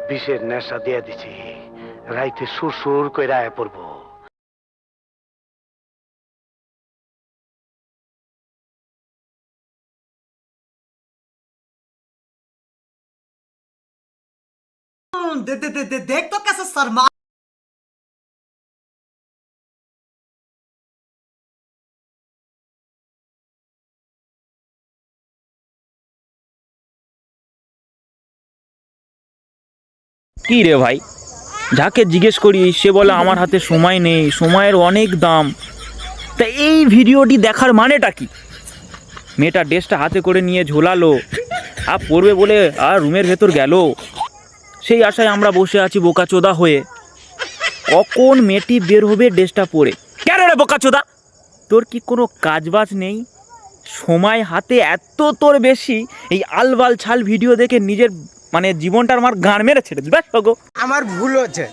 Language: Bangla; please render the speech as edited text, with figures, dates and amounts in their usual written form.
বিষের নেশা দিয়ে দিছি, রাইতে সুর সুর কইরা আয়া পড়বো। देख तो कैसे शर्मा। কি রে ভাই, যাকে জিজ্ঞেস করি সে বলে আমার হাতে সময় নেই, সময়ের অনেক দাম। তা এই ভিডিওটি দেখার মানেটা কি? মেয়েটা ড্রেসটা হাতে করে নিয়ে ঝোলালো আর পড়বে বলে আর রুমের ভেতর গেল। সেই আশায় আমরা বসে আছি বোকাচোদা হয়ে, কখন মেয়েটি বের হবে ড্রেসটা পরে। কেন রে বোকাচোদা, তোর কি কোনো কাজবাজ নেই? সময় হাতে এত তোর বেশি, এই আলবাল ছাল ভিডিও দেখে নিজের জীবনটার আমার গান মেরে ছেড়ে দিস। ব্যাস গো, আমার ভুল হচ্ছে।